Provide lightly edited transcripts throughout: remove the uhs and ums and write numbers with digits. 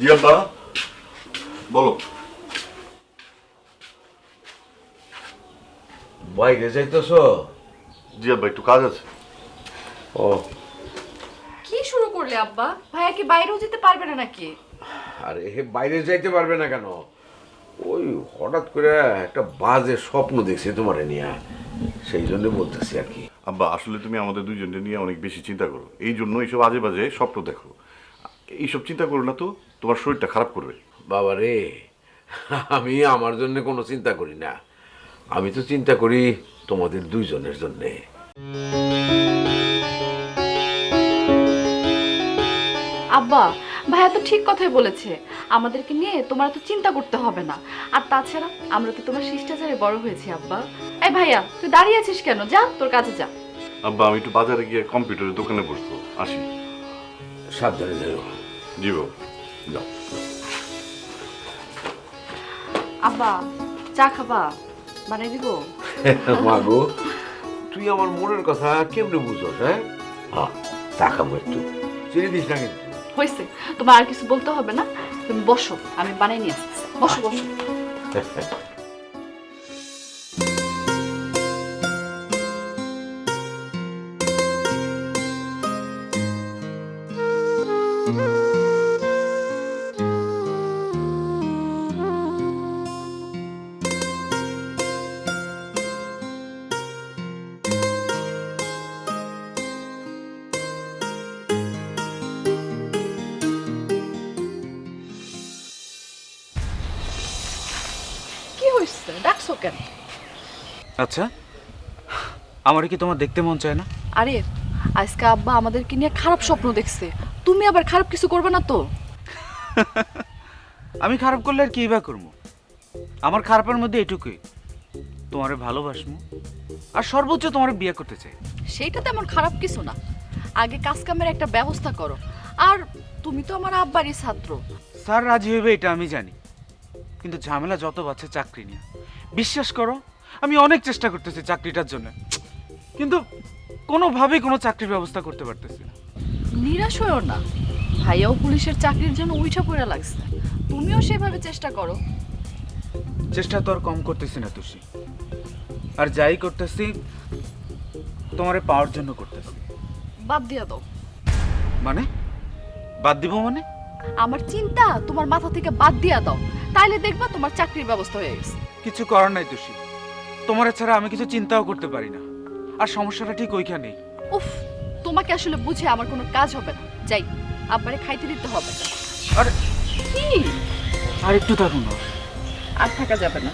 জি আব্বা, বলো। বাইরে যাইতেছ? জি আব্বা, একটু কাজ আছে। ও, কি শুরু করলে আব্বা? ভাইয়া কি বাইরেও যেতে পারবে না নাকি? আরে বাইরে যাইতে পারবে না কেন? ওই হঠাৎ করে একটা বাজে স্বপ্ন দেখছি তোমারে নিয়ে, সেই জন্য বলতেছি আর কি। আব্বা, আসলে তুমি আমাদের দুইজনকে নিয়ে অনেক বেশি চিন্তা করো, এই জন্য এইসব আজে বাজে স্বপ্ন দেখো। এইসব চিন্তা করো না তো, তোমার শরীরটা খারাপ করবে। বাবা রে, আমি আমার জন্য কোনো চিন্তা করি না, আমি তো চিন্তা করি তোমাদের দুইজনের জন্যে। আব্বা, ভাইয়া তো ঠিক কথাই বলেছে। আমাদেরকে নিয়ে তোমার তো চিন্তা করতে হবে না। আর তাছাড়া আমরা তো তোমার শিষ্টাচারে বড় হয়েছি আব্বা। এই ভাইয়া, তুই দাঁড়িয়ে আছিস কেন? যা, তোর কাজে যা। আব্বা, আমি একটু বাজারে গিয়ে কম্পিউটারের দোকানে বসবো, আসি। সাবধানে যাও। জি বাবু, যাও। আব্বা, চা খাবা? বানাই দিব? মা গো, তুই আমার মনের কথা কেমনে বুঝোস? হ্যাঁ, চা খাবো একটু, চিনি দিস না কিন্তু। হয়েছে, তোমার আর কিছু বলতে হবে না। তুমি বসো, আমি বানাই নিয়ে আসতেছি। বসো বসো। কি হয়েছে? ডাকছো কেন? আচ্ছা, আমার কি তোমার দেখতে মন চায় না? আরে, আজকে আব্বা আমাদেরকে নিয়ে খারাপ স্বপ্ন দেখছে। তুমি আবার খারাপ কিছু করবে না তো? আমি খারাপ করলে আর কি বা করবো? আমার খারাপের মধ্যে এটুকুই, তোমারে ভালোবাসমু আর সর্বোচ্চ তোমার বিয়ে করতে চাই। সেইটা তেমন খারাপ কিছু না। আগে কাজ কামের একটা ব্যবস্থা করো। আর তুমি তো আমার আব্বারই ছাত্র। স্যার রাজি হইবে এটা আমি জানি, কিন্তু ঝামেলা যত বাড়ছে চাকরি নিয়ে। বিশ্বাস করো, আমি অনেক চেষ্টা করতেছি চাকরিটার জন্য, কিন্তু কোনোভাবেই কোনো চাকরির ব্যবস্থা করতে পারতেছি না। নিরাশ হয়েও না, ভাইয়াও পুলিশের চাকরির জন্য উইঠা পড়া লাগছে। তুমিও সেভাবে চেষ্টা করো। চেষ্টা তো আর কম করতেছি না তুষি, আর যাই করতেছি তোমারে পাওয়ার জন্য করতেছি। বাদ দিয়া দাও। মানে বাদ দিব মানে? আমার চিন্তা তোমার মাথা থেকে বাদ দিয়া দাও, তাইলে দেখবা তোমার চাকরির ব্যবস্থা হয়ে গেছে। কিছু করার নাই তুষি, তোমার ছাড়া আমি কিছু চিন্তাও করতে পারি না, আর সমস্যাটা ঠিক ওইখানেই। উফ, তোমাকে আসলে বুঝে আমার কোনো কাজ হবে না। যাই, আব্বারে খাইতে দিতে হবে। আর কি? আর একটু থাকুন না। আর থাকা যাবে না।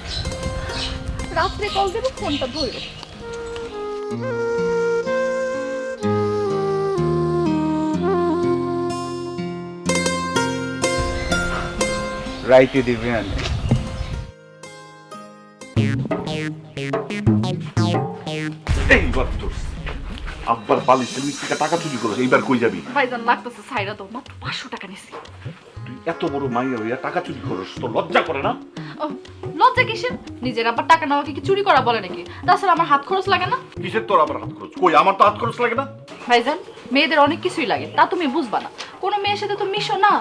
রাত্রে কল দেবো, ফোনটা ধরো। রাইতে দিবে আনে। এইবার তো আব্বার বালিশের নিচ থেকে টাকা চুরি করেছে, এইবার কই যাবি? ভাইজান, লাগতেছে ছাইরা দাও। মাত্র 500 টাকা নিছি। তুই এত বড় মাইয়া হইয়া টাকা চুরি করস, তোর লজ্জা করে না? ও, লজ্জা কিসের? নিজের আবার টাকা নেওয়াকে কি চুরি করা বলে নাকি? তাছাড়া আমার হাত খরচ লাগে না? কিসের তোর আবার হাত খরচ? কই, আমার তো হাত খরচ লাগে না। ভাইজান, মেয়েদের অনেক কিছুই লাগে, তা তুমি বুঝবা না। কোনো মেয়ের সাথে তো মিশো না।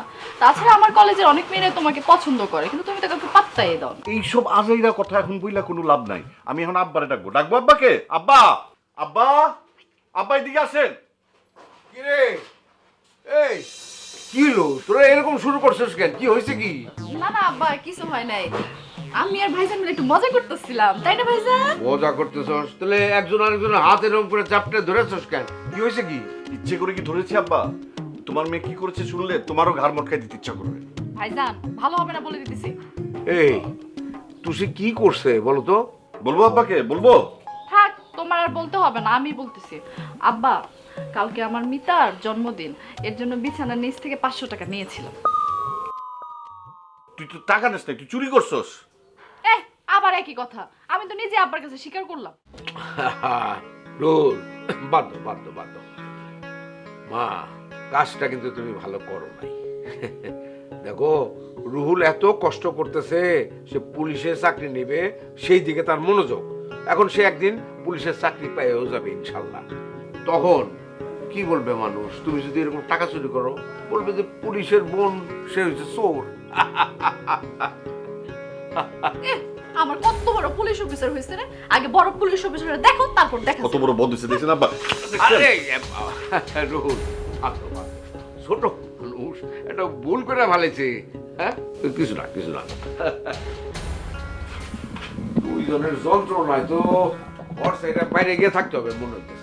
তাছাড়া আমার কলেজের অনেক মেয়েরাই তোমাকে পছন্দ করে, কিন্তু তুমি তো কাউকে পাত্তাই দাও না। এইসব আজাইরা কথা এখন বইলা কোনো লাভ নাই। আমি এখন আব্বারে ডাকবো। ডাকবো আব্বাকে? আব্বা, আব্বা, আব্বা এদিকে আসেন। কি রে, এই কি হলো? তোরা এরকম শুরু করছিস কেন? কি হয়েছে কি? না না আব্বা, কিছু হয় নাই। আমি আর ভাইজান মিলে একটু মজা করতেছিলাম, তাই না ভাইজান? মজা করতেছস? তাহলে একজন আরেকজনের হাত এরকম করে চাপটে ধরেছস কেন? কি হয়েছে কি? ইচ্ছে করে কি ধরেছি আব্বা? তোমার মেয়ে কি করেছে শুনলে তোমারও ঘাড় মটকাই দিতে ইচ্ছা করবে। ভাইজান, ভালো হবে না বলে দিতেছি। এই তুই কি করছে বলো তো? বলবো আব্বাকে? বলবো? থাক, তোমার আর বলতে হবে না, আমি বলতেছি। আব্বা, কালকে আমার মিতার জন্মদিন, এর জন্য বিছানার নিচ থেকে 500 টাকা নিয়েছিলাম। তুই তো টাকা নিস না, তুই চুরি করছস। আবার একই কথা। আমি তো নিজে আব্বার কাছে স্বীকার করলাম। রোল, বাদ বাদ বাদ। মা, কাজটা কিন্তু তুমি ভালো করো নাই। দেখো, রুহুল এত কষ্ট করতেছে, সে পুলিশের চাকরি নেবে, সেই দিকে তার মনোযোগ। এখন সে একদিন পুলিশের চাকরি পেয়েও যাবে ইনশাল্লাহ। তখন কি বলবে মানুষ? তুমি যদি এরকম টাকা চুরি করো, বলবে যে পুলিশের বোন সে হচ্ছে চোর। আমার কত বড় পুলিশ অফিসার হয়েছে রে, আগে বড় পুলিশ অফিসার দেখো, তারপর দেখো কত বড় বদ হয়েছে দেখছেন আব্বা? আরে রুহুল, ছোট মানুষ এটা ভুল করে ফেলেছে। হ্যাঁ, কিছু না কিছু না। দুইজনের যন্ত্রণায় তো ওর সাইডে বাইরে গিয়ে থাকতে হবে মনে হচ্ছে।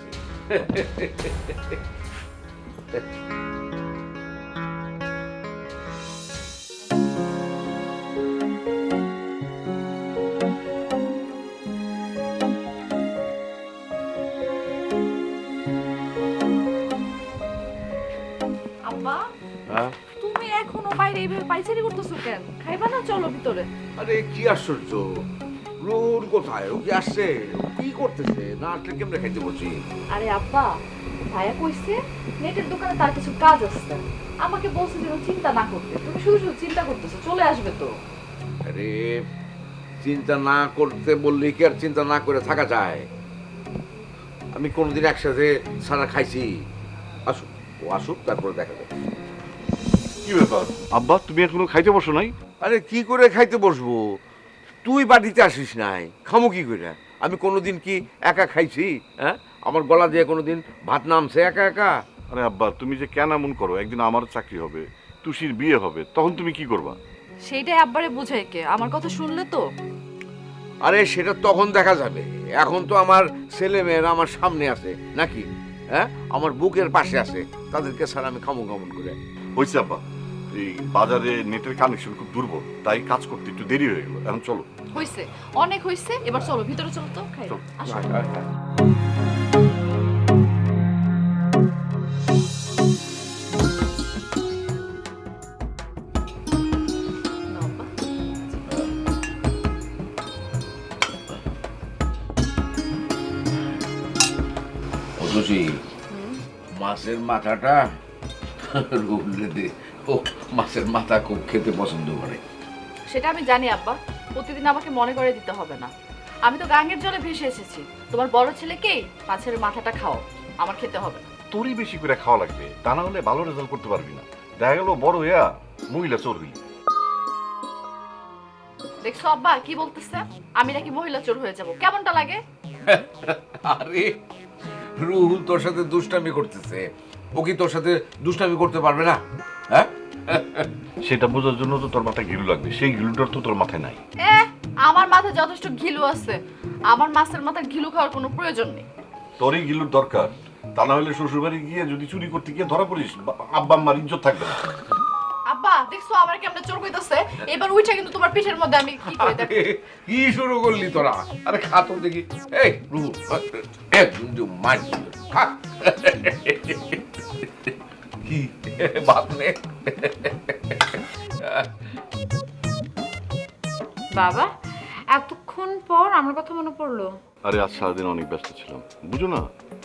আব্বা, হ্যাঁ? তুমি এখনো বাইরে এইভাবে পাইচারি করতেছো কেন? খাইবা না? চলো ভিতরে। আরে কি আশ্চর্য, রুহুল কোথায়? ও কি আসছে? ও কি করতেছে? না আসলে কেমনে খাইতে বলছি? আরে আব্বা, ভাইয়া কইছে নেটের দোকানে তার কিছু কাজ আছে, আমাকে বলছে যেন চিন্তা না করতে। তুমি শুধু শুধু চিন্তা করতেছো, চলে আসবে তো। আরে চিন্তা না করতে বললে কি আর চিন্তা না করে থাকা যায়? আমি কোনোদিন একসাথে সারা খাইছি? আসুক, ও আসুক, তারপরে দেখা যাবে। কি ব্যাপার আব্বা, তুমি এখনো খাইতে বসো নাই? আরে কি করে খাইতে বসবো? তুই বাড়িতে আসিস নাই, খামো কি করে? আমি কোনোদিন কি একা খাইছি? হ্যাঁ, আমার গলা দিয়ে কোনোদিন ভাত নামছে একা একা? আরে আব্বা, তুমি যে কেন এমন করো? একদিন আমার চাকরি হবে, তুষির বিয়ে হবে, তখন তুমি কি করবা? সেইটাই আব্বারে বুঝাই কে, আমার কথা শুনলে তো। আরে সেটা তখন দেখা যাবে, এখন তো আমার ছেলে মেয়েরা আমার সামনে আছে নাকি? হ্যাঁ, আমার বুকের পাশে আছে, তাদেরকে ছাড়া আমি খামো কেমন করে? হয়েছে আব্বা, এই বাজারে নেটের কানেকশন খুব দুর্বল, তাই কাজ করতে একটু দেরি হয়ে গেল। এখন চলো। হইছে, অনেক হইছে, এবার চলো ভিতরে, চলো তো খাই। চলো। আসো। নাও আব্বা। অথচি মাছের মাথাটা রুলে দে। ও মাছের মাথা খুব খেতে পছন্দ করে। সেটা আমি জানি আব্বা, প্রতিদিন আমাকে মনে করে দিতে হবে না। আমি তো গাঙ্গের জলে ভেসে এসেছি, তোমার বড় ছেলেকেই মাছের মাথাটা খাও, আমার খেতে হবে না। তোরই বেশি করে খাওয়া লাগবে, তা না হলে ভালো রেজাল্ট করতে পারবি না। দেখা গেল বড় হইয়া মহিলা চোর হইলি। দেখছো আব্বা কি বলতেছে, আমি নাকি মহিলা চোর হয়ে যাব? কেমনটা লাগে? আরে রুহুল তোর সাথে দুষ্টামি করতেছে, ও কি তোর সাথে দুষ্টামি করতে পারবে না? হ্যাঁ, সেটা বোঝার জন্য তো তোর মাথায় ঘিলু লাগবে, সেই ঘিলুটার তো তোর মাথায় নাই। আমার মাথায় যথেষ্ট ঘিলু আছে, আমার মাছের মাথায় ঘিলু খাওয়ার কোনো প্রয়োজন নেই। তোরই ঘিলুর দরকার, তা না হলে শ্বশুর বাড়ি গিয়ে যদি চুরি করতে গিয়ে ধরা পড়িস, আব্বা আম্মার ইজ্জত থাকবে না। আব্বা দেখছো আমার কেমনে চোর কইতাছে, এবার উইঠা কিন্তু তোমার পিঠের মধ্যে আমি কি করে দেব। আরে, কি শুরু করলি তোরা? আরে খা তো দেখি। এই রুহুল, একদম মার খা। কি বাপ নে? বাবা, এতক্ষণ পর আমার কথা মনে পড়লো? আরে আজ সারাদিন অনেক ব্যস্ত ছিলাম, বুঝো না,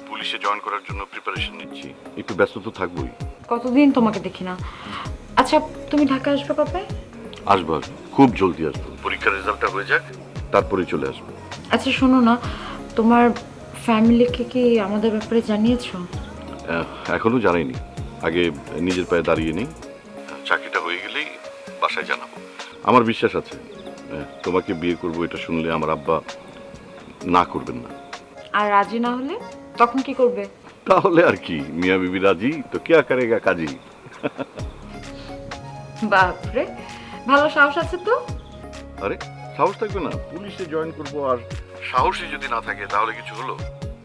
পুলিশে জয়েন করার জন্য প্রিপারেশন নিচ্ছি, একটু ব্যস্ত তো থাকবোই। কতদিন তোমাকে দেখি না। আচ্ছা, তুমি ঢাকা আসবে কবে? আসবো আসবো, খুব জলদি আসবো, পরীক্ষার রেজাল্টটা হয়ে যাক, তারপরে চলে আসবো। আচ্ছা শোনো না, তোমার ফ্যামিলিকে কি আমাদের ব্যাপারে জানিয়েছো? এখনো জানাইনি, আগে নিজের পায়ে দাঁড়িয়ে নেই, চাকরিটা হয়ে গেলেই বাসায় জানাবো। আমার বিশ্বাস আছে তোমাকে বিয়ে করবো এটা শুনলে আমার আব্বা না করবেন না। আর রাজি না হলে তখন কি করবে? তাহলে আর কি, মিয়া বিবি রাজি তো কে করেগা কাজী। বাপরে, ভালো সাহস আছে তো। আরে সাহস থাকবে না? পুলিশে জয়েন করবো আর সাহসী যদি না থাকে তাহলে কিছু হলো?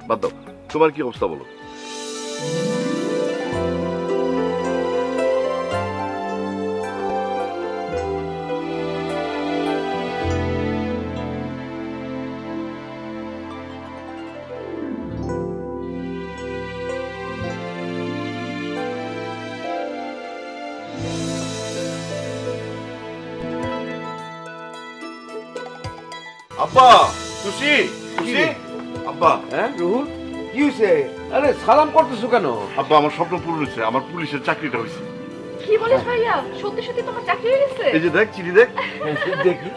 বাদ দাও, তোমার কি অবস্থা বলো? আব্বা, খুশি খুশি আব্বা। হ্যাঁ রুহুল, কি হয়েছে? আরে সালাম করতেছো কেন? আব্বা, আমার স্বপ্ন পূরণ হয়েছে, আমার পুলিশের চাকরিটা হয়েছে। কি বলিস ভাইয়া, সত্যি সত্যি তোমার চাকরি হয়ে গেছে? এই যে দেখ, চিঠি দেখ। দেখি।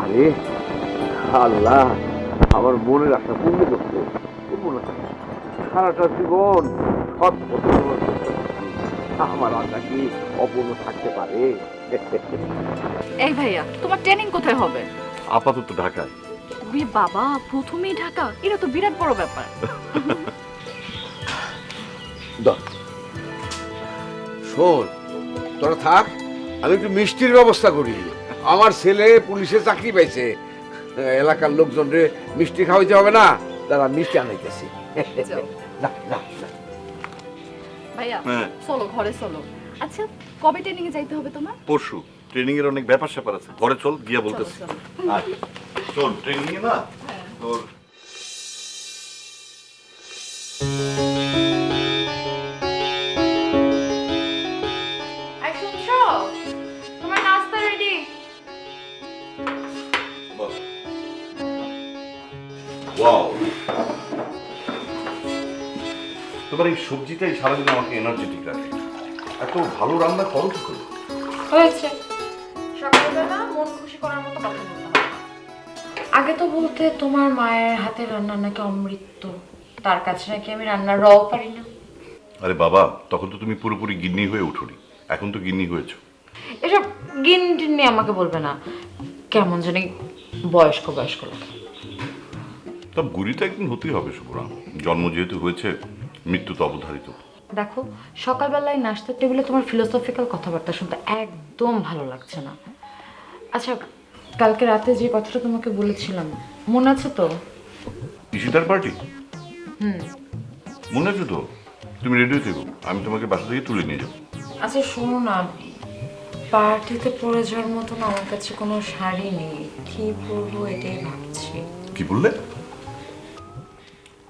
আরে আল্লাহ, আমার মনের আশা পূর্ণ করছে। সারাটা জীবন সৎ পথে চলছি। আমার আশা কি অপূর্ণ থাকতে পারে? এই ভাইয়া তোমার ট্রেনিং কোথায় হবে? আপাতত ঢাকায়। ওরে বাবা, প্রথমেই ঢাকা, এটা তো বিরাট বড় ব্যাপার। শোন, তোরা থাক, আমি একটু মিষ্টির ব্যবস্থা করি। আমার ছেলে পুলিশে চাকরি পাইছে, এলাকার লোকজনরে মিষ্টি খাওয়াইতে হবে না, তারা মিষ্টি আনাইতেছি। যাও। না না না। ভাইয়া হ্যাঁ। চলো ঘরে চলো। আচ্ছা কবে ট্রেনিং এ যাইতে হবে তোমার? পরশু ট্রেনিং এর অনেক ব্যাপার স্যাপার আছে, ঘরে চল গিয়া বলতেছি। চলো, আর শোন, ট্রেনিং এ না তোর আই শুনছো, তোমার নাস্তা রেডি। ওয়াও, তোমার এই সবজিটাই সারাদিন আমাকে এনার্জেটিক রাখে। এত ভালো রান্না করো কি করে? হয়েছে, সকালবেলা মন খুশি করার মতো কথা বলতে হবে। আগে তো বলতে তোমার মায়ের হাতের রান্না নাকি অমৃত, তার কাছে নাকি আমি রান্নার রও পারি না। আরে বাবা, তখন তো তুমি পুরোপুরি গিন্নি হয়ে উঠোনি, এখন তো গিন্নি হয়েছো। এসব গিন টিন নিয়ে আমাকে বলবে না, কেমন জানি বয়স্ক বয়স্ক লাগে। তা বুড়ি তো একদিন হতেই হবে শুভরা, জন্ম যেহেতু হয়েছে, মৃত্যু তো অবধারিত। দেখো, সকালবেলায় নাস্তার টেবিলে তোমার ফিলোসফিক্যাল কথাবার্তা শুনতে একদম ভালো লাগছে না। আচ্ছা, কালকে রাতে যে কথাটা তোমাকে বলেছিলাম মনে আছে তো? ঈশিতার পার্টি হুম। মনে আছে তো? তুমি রেডিও থেকো, আমি তোমাকে বাসা থেকে তুলে নিয়ে যাবো। আচ্ছা শোনো না, পার্টিতে পরে যাওয়ার মতন আমার কাছে কোনো শাড়ি নেই, কি পরবো এটাই ভাবছি। কি বললে?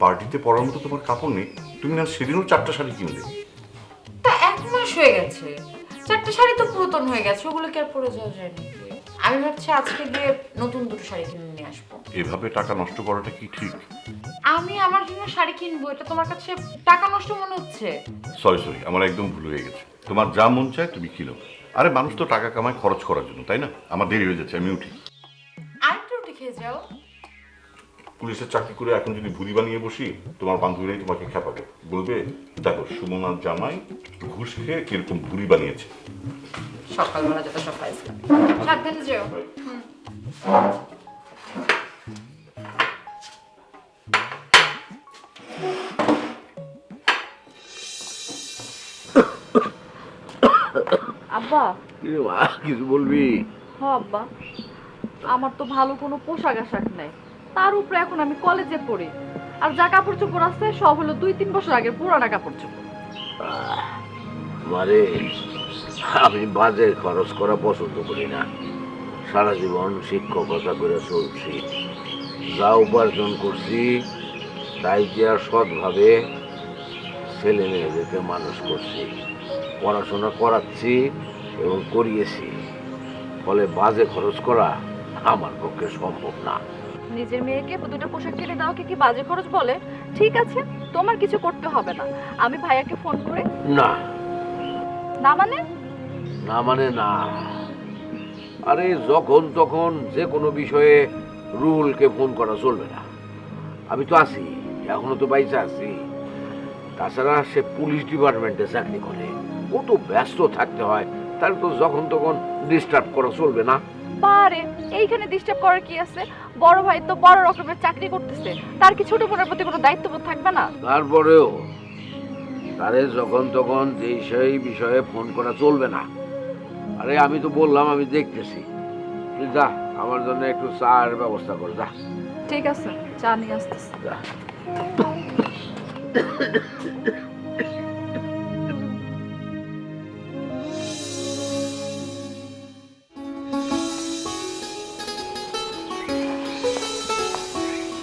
পার্টিতে পরার মতো তোমার কাপড় নেই? তুমি না সেদিনও 4টা শাড়ি কিনলে? তা 1 মাস হয়ে গেছে, 4টা শাড়ি তো পুরাতন হয়ে গেছে, ওগুলো কি আর পরে যাওয়া যায় নাকি? আমি ভাবছি আজকে গিয়ে নতুন 2টো শাড়ি কিনে নিয়ে আসবো। এভাবে টাকা নষ্ট করাটা কি ঠিক? আমি আমার জন্য শাড়ি কিনবো, এটা তোমার কাছে টাকা নষ্ট মনে হচ্ছে? সরি সরি, আমার একদম ভুল হয়ে গেছে। তোমার যা মন চায় তুমি কিনো। আরে মানুষ তো টাকা কামায় খরচ করার জন্য, তাই না? আমার দেরি হয়ে যাচ্ছে, আমি উঠি। আরেকটু রুটি খেয়ে যাও। পুলিশের চাকরি করে এখন যদি ভুড়ি বানিয়ে বসি, তোমার বান্ধবীরাই তোমাকে খেপাবে, বলবে দেখো সুমনার জামাই ঘুষ খেয়ে কিরকম ভুড়ি বানিয়েছে। সকালবেলা যত সব পাইছিলাম, সাবধানে যেও। আব্বা। কিছু বলবি? হ্যাঁ আব্বা, আমার তো ভালো কোনো পোশাক আশাক নাই, তার উপরে এখন আমি কলেজে পড়ি, আর যা কাপড় চোপড় আছে সব হলো 2-3 বছর আগের পুরানা কাপড় চোপড়। মানে আমি বাজে খরচ করা পছন্দ করি না। সারা জীবন শিক্ষকতা করে চলছি, যা উপার্জন করছি তাই দিয়ে সৎভাবে ছেলে মেয়েদেরকে মানুষ করছি, পড়াশোনা করাচ্ছি এবং করিয়েছি। ফলে বাজে খরচ করা আমার পক্ষে সম্ভব না। নিজের মেয়েকে 2টা পোশাক কিনে দেওয়াকে কি বাজে খরচ বলে? ঠিক আছে, তোমার কিছু করতে হবে না, আমি ভাইয়াকে ফোন করে। না না মানে? না মানে না, আরে যখন তখন যে কোনো বিষয়ে রুহুলকে ফোন করা চলবে না। আমি তো আছি, এখনো তো বাইচে আছি। তাছাড়া সে পুলিশ ডিপার্টমেন্টে চাকরি করে, ও তো ব্যস্ত থাকতে হয়, তার তো যখন তখন ডিস্টার্ব করা চলবে না। বারে এইখানে ডিস্টার্ব করার কি আছে? বড় ভাই তো বড় রকমের চাকরি করতেছে, তার কি ছোট বোনের প্রতি কোনো দায়িত্ববোধ থাকবে না? তারপরেও তারে যখন তখন যেই সেই বিষয়ে ফোন করা চলবে না। আরে আমি তো বললাম আমি দেখতেছি, তুই যা আমার জন্য একটু চার ব্যবস্থা কর, যা ঠিক আছে, চা নিয়ে আসতেছি। যা।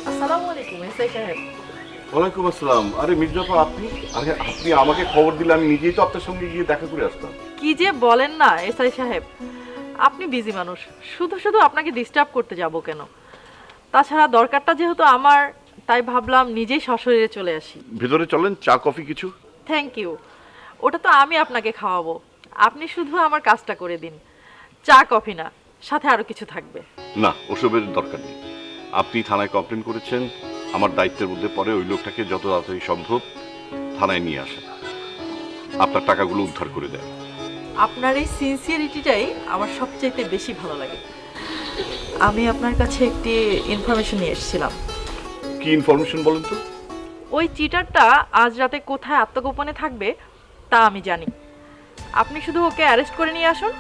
আসসালামু আলাইকুম এসআই সাহেব। ওয়ালাইকুম আসসালাম। আরে মির্জাফা, আপনি? আরে আপনি আমাকে খবর দিলে আমি নিজেই তো আপনার সঙ্গে গিয়ে দেখা করে আসতাম। কি যে বলেন না এসআই সাহেব, আপনি বিজি মানুষ, শুধু শুধু আপনাকে ডিস্টার্ব করতে যাব কেন? তাছাড়া দরকারটা যেহেতু আমার, তাই ভাবলাম নিজেই সশরীরে চলে আসি। ভেতরে চলেন, চা কফি কিছু। থ্যাংক ইউ, ওটা তো আমি আপনাকে খাওয়াবো, আপনি শুধু আমার কাজটা করে দিন। চা কফি না, সাথে আরো কিছু থাকবে। না, ওসবের দরকার নেই। আপনি থানায় কমপ্লেন করেছেন, আমার দায়িত্বের মধ্যে পড়ে ওই লোকটাকে যত তাড়াতাড়ি সম্ভব থানায় নিয়ে আসা, আপনার টাকাগুলো উদ্ধার করে দেয়। আপনার এই সিনসিয়ারিটিটাই আমার সবচাইতে বেশি ভালো লাগে। আমি আপনার কাছে একটি ইনফরমেশন নিয়ে এসেছিলাম। কি ইনফরমেশন বলেন তো? ওই চিটারটা আজ রাতে কোথায় আত্মগোপনে থাকবে তা আমি জানি। আপনি শুধু ওকে অ্যারেস্ট করে নিয়ে আসুন,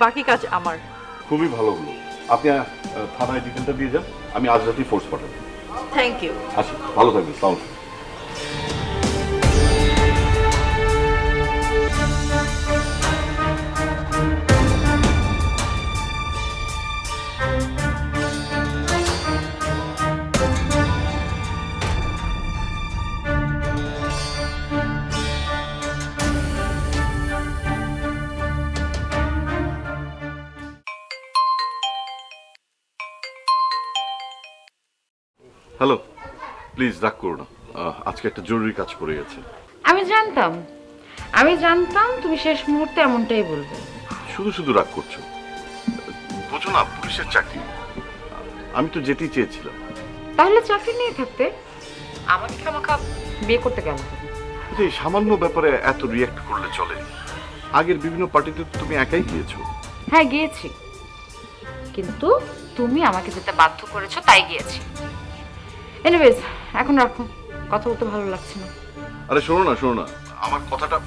বাকি কাজ আমার। খুবই ভালো হলো, আপনি থানায় ডিটেলটা দিয়ে যান, আমি আজ রাতেই ফোর্স পাঠাবো। Thank you. আচ্ছা, ভালো থাকবেন, সালাম। হ্যালো, প্লিজ রাগ করো না, আজকে একটা জরুরি কাজ পড়ে গেছে। আমি জানতাম তুমি শেষ মুহূর্তে এমনটাই বলবে। শুধু শুধু রাগ করছো, বোঝো না পুলিশের চাকরি, আমি তো যেতেই চেয়েছিলাম। তাহলে চাকরি নিয়ে থাকতে আমাকে খামাখা বিয়ে করতে গেল। কিন্তু এই সামান্য ব্যাপারে এত রিয়াক্ট করলে চলে? আগের বিভিন্ন পার্টিতে তো তুমি একাই গিয়েছো। হ্যাঁ গিয়েছি, কিন্তু তুমি আমাকে যেতে বাধ্য করেছো তাই গিয়েছি। এনিওয়েজ এখন রাখো, কথা বলতে ভালো লাগছে না। আরে শোনো না, আমার কথাটা।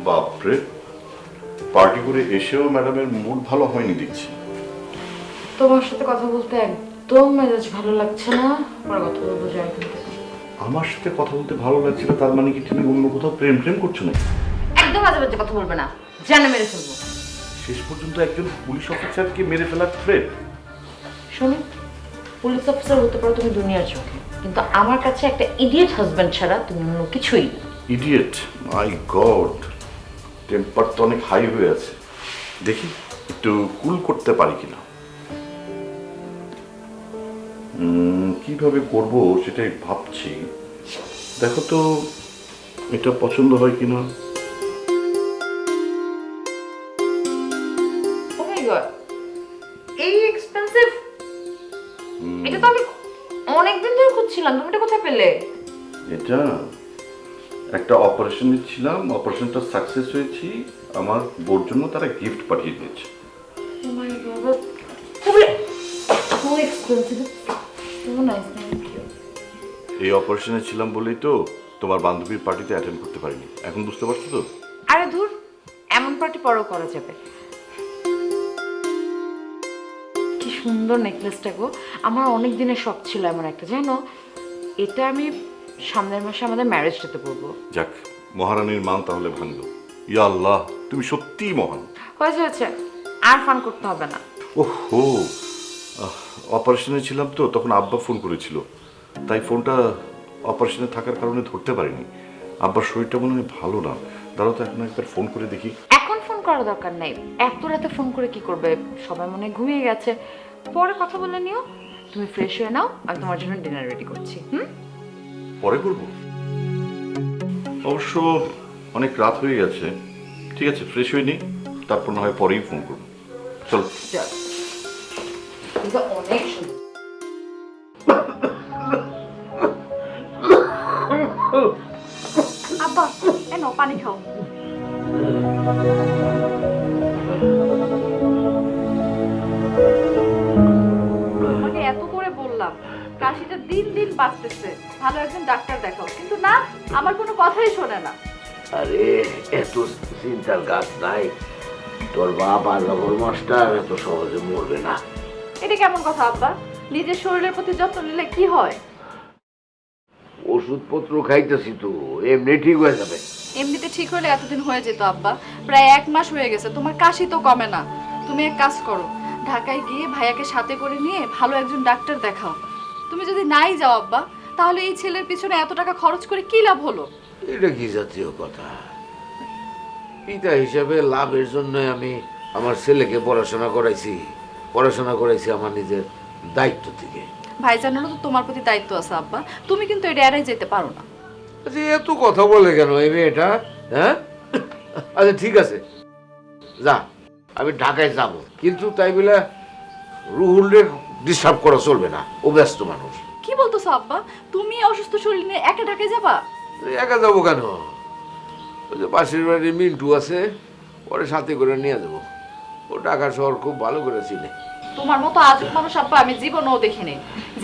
বাপরে, পার্টি করে এসেও ম্যাডামের মুড ভালো হয়নি দেখছি। তোমার সাথে কথা বলতে একদম মেজাজ ভালো লাগছে না, পরে কথা বলবো। যাই আমার সাথে কথা বলতে ভালো লাগছিল, তার মানে কি তুমি অন্য কোথাও প্রেম করছো না? একদম বাজে বাজে কথা বলবে না, জানে মেরে ফেলবো। শেষ পর্যন্ত একজন পুলিশ অফিসারকে মেরে ফেলার থ্রেট? শোনো, পুলিশ অফিসার হতে পারো তুমি দুনিয়ার চোখে, কিন্তু আমার কাছে একটা ইডিয়েট হাজব্যান্ড ছাড়া তুমি অন্য কিছুই না। ইডিয়েট? মাই গড, টেম্পার তো অনেক হাই হয়ে আছে, দেখি একটু কুল করতে পারি কিনা। কিভাবে করব সেটাই ভাবছি, দেখো তো এটা পছন্দ হয় কিনা। ও মাই গড, এই এক্সপেন্সিভ! এটা তো আমি অনেকদিন ধরে খুঁজছিলাম, তুমি এটা কোথায় পেলে? এটা একটা অপারেশনে ছিলাম, অপারেশনটা সাকসেস হয়েছি, আমার বোর জন্য তারা গিফট পাঠিয়ে দিয়েছে। ও মাই গড, খুবই so expensive, so nice, thank you. এই অপারেশনে ছিলাম বলেই তো তোমার বান্ধবীর পার্টিতে অ্যাটেন্ড করতে পারিনি, এখন বুঝতে পারছো তো? আরে ধুর, এমন পার্টি পরেও করা যাবে। কি সুন্দর নেকলেসটা গো, আমার অনেক দিনের শখ ছিল এমন একটা, জানো? এটা আমি সামনের মাসে আমাদের ম্যারেজ ডেতে পরবো। যাক, মহারানীর মান তাহলে ভাঙলো। ইয়া আল্লাহ, তুমি সত্যিই মহান। হয়েছে, আর ফান করতে হবে না। ওহো, অপারেশনে ছিলাম তো, তখন আব্বা ফোন করেছিল, তাই ফোনটা অপারেশনে থাকার কারণে ধরতে পারিনি। আব্বার শরীরটা মনে হয় ভালো না, দাঁড়াও তো এখন একবার ফোন করে দেখি। এখন ফোন করার দরকার নেই, এত রাতে ফোন করে কি করবে? সবাই মনে হয় ঘুমিয়ে গেছে, পরে কথা বলে নিও। তুমি ফ্রেশ হয়ে নাও, আমি তোমার জন্য ডিনার রেডি করছি। পরে করবো? অবশ্য অনেক রাত হয়ে গেছে, ঠিক আছে ফ্রেশ হয়ে নিই, তারপর না হয় পরেই ফোন করবো। চলো। কিন্তু অনেক সুন্দর। আব্বা এনো পানি খাও। তোমাকে এত করে বললাম, কাশিটা দিন দিন বাড়তেছে, ভালো একজন ডাক্তার দেখাও, কিন্তু না, আমার কোনো কথাই শোনে না। আরে এত চিন্তার গাছ নাই, তোর বাপ আল্লাহর মাস্টার এত সহজে মরবে না। এটা কেমন কথা আব্বা? নিজের শরীরের প্রতি যত্ন নিলে কি হয়? ওষুধপত্র খাইতেছি তো, এমনি ঠিক হয়ে যাবে। এমনিতে ঠিক হলে এতদিন হয়ে যেত আব্বা, প্রায় 1 মাস হয়ে গেছে, তোমার কাশি তো কমে না। তুমি এক কাজ করো, ঢাকায় গিয়ে ভাইয়াকে সাথে করে নিয়ে ভালো একজন ডাক্তার দেখাও। তুমি যদি নাই যাও আব্বা, তাহলে এই ছেলের পিছনে এত টাকা খরচ করে কি লাভ হলো? এটা কি জাতীয় কথা? পিতা হিসেবে লাভের জন্য আমি আমার ছেলেকে পড়াশোনা করাইছি আমার নিজের দায়িত্ব থেকে। ভাইজানেরও তো তোমার প্রতি দায়িত্ব আছে আব্বা, তুমি কিন্তু এটা এড়াই যেতে পারো না। আচ্ছা, এত কথা বলে কেন এই মেয়েটা? হ্যাঁ, আচ্ছা ঠিক আছে, যা, আমি ঢাকায় যাব, কিন্তু তাই বলে রুহুলের ডিস্টার্ব করা চলবে না, ও ব্যস্ত মানুষ। কি বলতেছো আব্বা? তুমি অসুস্থ শরীর নিয়ে একা ঢাকায় যাবা? একা যাবো কেন? ওই যে পাশের বাড়ির মিন্টু আছে, ওরে সাথে করে নিয়ে যাবো। ও ঢাকা শহর খুব ভালো করে চিনে। তোমার মতো আজব মানুষ আব্বা আমি জীবনেও দেখিনি।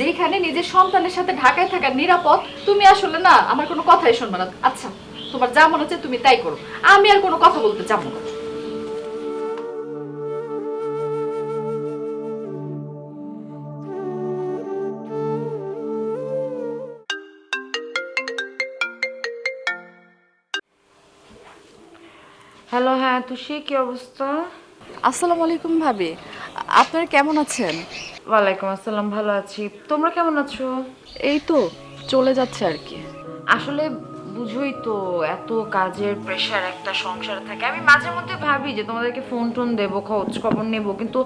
যেখানে নিজের সন্তানের সাথে ঢাকায় থাকা নিরাপদ, তুমি আসলে না আমার কোনো কথাই শুনবে না। আচ্ছা, তোমার যা মনে হচ্ছে তুমি তাই করো, আমি আর কোনো কথা বলতে যাবো না। হ্যালো, হ্যাঁ তুষি, কি অবস্থা? আসসালামু আলাইকুম ভাবি, আপনারা কেমন আছেন? ওয়ালাইকুম আসসালাম, ভালো আছি। তোমরা কেমন আছো? এই তো চলে যাচ্ছে আর কি। আসলে বুঝোই তো, এত কাজের প্রেশার একটা সংসারে থাকে। আমি মাঝে মধ্যে ভাবি যে তোমাদেরকে ফোন টোন দেবো, খোঁজ খবর নেবো, কিন্তু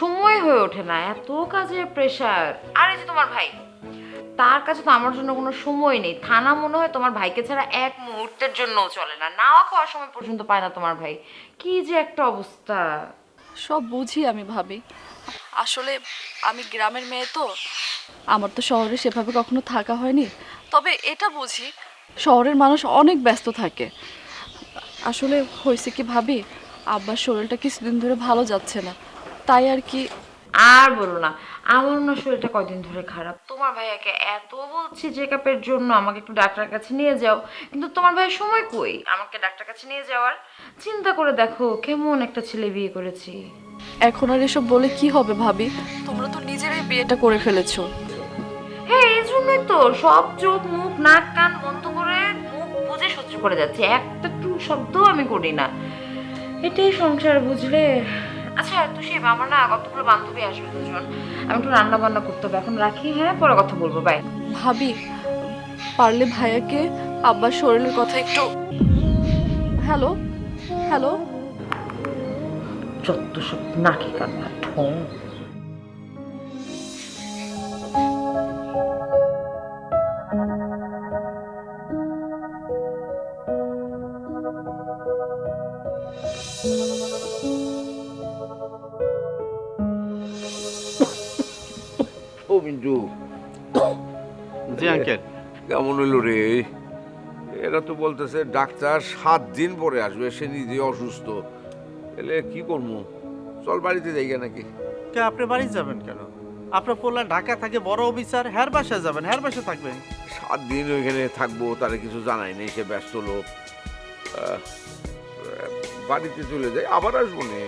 সময় হয়ে ওঠে না, এত কাজের প্রেশার। আর এই যে তোমার ভাই, তার কাছে তো আমার জন্য কোনো সময় নেই। থানা মনে হয় তোমার ভাইকে ছাড়া এক মুহূর্তের জন্যও চলে না, নাওয়া খাওয়ার সময় পর্যন্ত পায় না তোমার ভাই। কি যে একটা অবস্থা! সব বুঝি আমি ভাবি, আসলে আমি গ্রামের মেয়ে তো, আমার তো শহরে সেভাবে কখনো থাকা হয়নি। তবে এটা বুঝি শহরের মানুষ অনেক ব্যস্ত থাকে। আসলে হয়েছে কি ভাবি, আব্বার শরীরটা কিছুদিন ধরে ভালো যাচ্ছে না, তাই আর কি। আর বলো না, আমার না শরীরটা কয়দিন ধরে খারাপ। তোমার ভাইয়াকে এত বলছি চেকআপের জন্য, আমাকে একটু ডাক্তারের কাছে নিয়ে যাও, কিন্তু তোমার ভাইয়ের সময় কই আমাকে ডাক্তারের কাছে নিয়ে যাওয়ার। চিন্তা করে দেখো, কেমন একটা ছেলে বিয়ে করেছি। এখন আর এসব বলে কি হবে ভাবি, তোমরা তো নিজেরাই বিয়েটা করে ফেলেছো। হ্যাঁ, এই জন্যই তো সব চোখ মুখ নাক কান বন্ধ করে মুখ বুঝে সহ্য করে যাচ্ছে, একটা টু শব্দও আমি করি না। এটাই সংসার, বুঝলে? আচ্ছা তুষি, আমার না কতগুলো বান্ধবী আসবে, দুজন, আমি একটু রান্না বান্না করতে হবে। এখন রাখি, হ্যাঁ, পরে কথা বলবো, বাই। ভাবি, পারলে ভাইয়াকে আব্বার শরীরের কথা একটু। হ্যালো হ্যালো, যত সব নাকি কান্না ঠোঁ। ও মিন্টু, জি আঙ্কেল। কেমন হইলো রে? এরা তো বলতেছে ডাক্তার 7 দিন পরে আসবে, সে নিজে অসুস্থ। এলে কি করবো? চল বাড়িতে যাই নাকি? কে আপনি বাড়ি যাবেন কেন? আপনার পোলা ঢাকা থাকে, বড় অফিসার, হ্যার বাসায় যাবেন, হ্যার বাসায় থাকবেন। 7 দিন ওইখানে থাকবো, তারা কিছু জানাই নেই, সে ব্যস্ত লোক। বাড়িতে চলে যাই, আবার আসবো নে।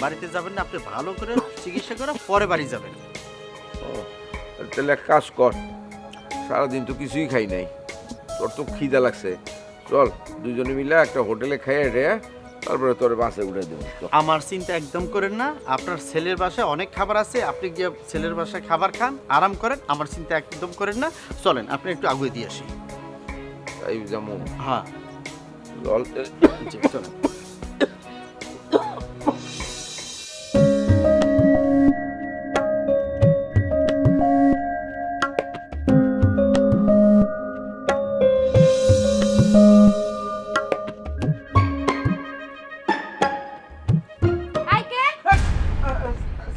বাড়িতে যাবেন না, আপনি ভালো করে চিকিৎসা করে পরে বাড়ি যাবেন। তাহলে এক কাজ কর, সারাদিন তো কিছুই খাই নাই, তোর তো খিদা লাগছে, চল দুজনে মিলে একটা হোটেলে খাইয়ে রে, তারপরে তোর বাসে উঠে দেবো। আমার চিন্তা একদম করেন না, আপনার ছেলের বাসায় অনেক খাবার আছে, আপনি গিয়ে ছেলের বাসায় খাবার খান, আরাম করেন, আমার চিন্তা একদম করেন না। চলেন, আপনি একটু আগুয়ে দিয়ে আসি। তাই যেমন, হ্যাঁ, চল। জি, চলেন।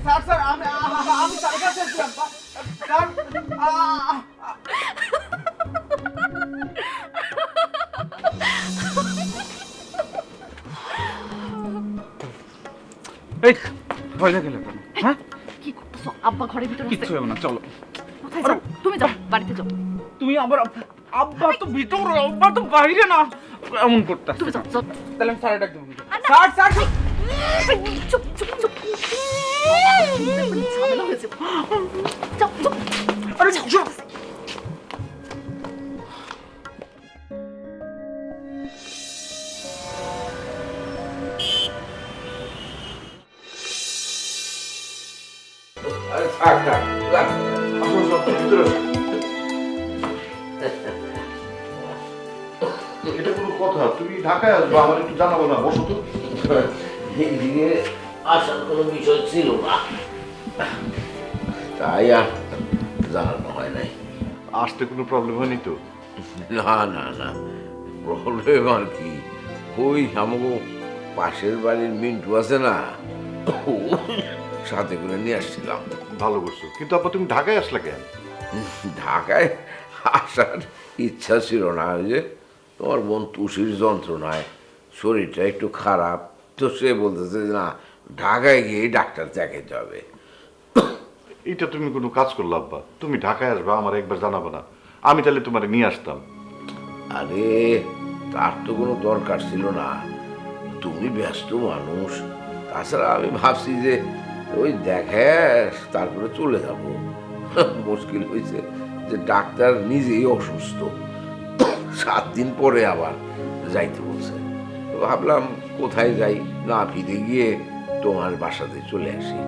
স্যার স্যার, আমি তার কাছে ছিলাম স্যার। এই ভয় লাগে কেন? হ্যাঁ, কি করতেছো? আব্বা ঘরের ভিতরে আছে। কিচ্ছু হবে না, চলো। কোথায় যাও? তুমি যাও, বাড়িতে যাও। তুমি আবার আব্বা তো ভিতরে, আব্বা তো বাইরে না, এমন করতে। তুমি যাও যাও। তাহলে আমি স্যার ডাক দেবো। স্যার স্যার, চুপ চুপ চুপ। ঝামেলা হয়েছে। যাও যাও। আরে যাও। আরে থাক থাক, আসো, ভিতরে আসো। এটা কোনো কথা? তুমি ঢাকায় আসবে, আমার একটু জানাবো না? বসো তো। এদিকে আসার কোনো বিষয় ছিল না, তাই আর জানানো হয় নাই। আসতে কোনো প্রবলেম হয়নি তো? না না না, প্রবলেম আর কি, ওই আমাকে পাশের বাড়ির মিন্টু আছে না, সাথে করে নিয়ে আসছিলাম। ভালো করছো, কিন্তু আপা তুমি ঢাকায় আসলা কেন? ঢাকায় আসার ইচ্ছা ছিল না, ওই যে তোমার বোন তুষির যন্ত্রণায় শরীরটা একটু খারাপ, তো সে বলতেছে যে না, ঢাকায় গিয়ে ডাক্তার দেখাতে হবে। এটা তুমি কোনো কাজ করলো আব্বা? তুমি ঢাকায় আসবা, আমার একবার জানাবো না? আমি তাহলে তোমারে নিয়ে আসতাম। আরে তার তো কোনো দরকার ছিল না, তুমি ব্যস্ত মানুষ, তাছাড়া আমি ভাবছি যে ওই দেখে তারপরে চলে যাব। মুশকিল হয়েছে যে ডাক্তার নিজেই অসুস্থ, 7 দিন পরে আবার যাইতে বলছে। তো ভাবলাম কোথায় যাই না ফিরে গিয়ে তোমার বাসাতে চলে আসি।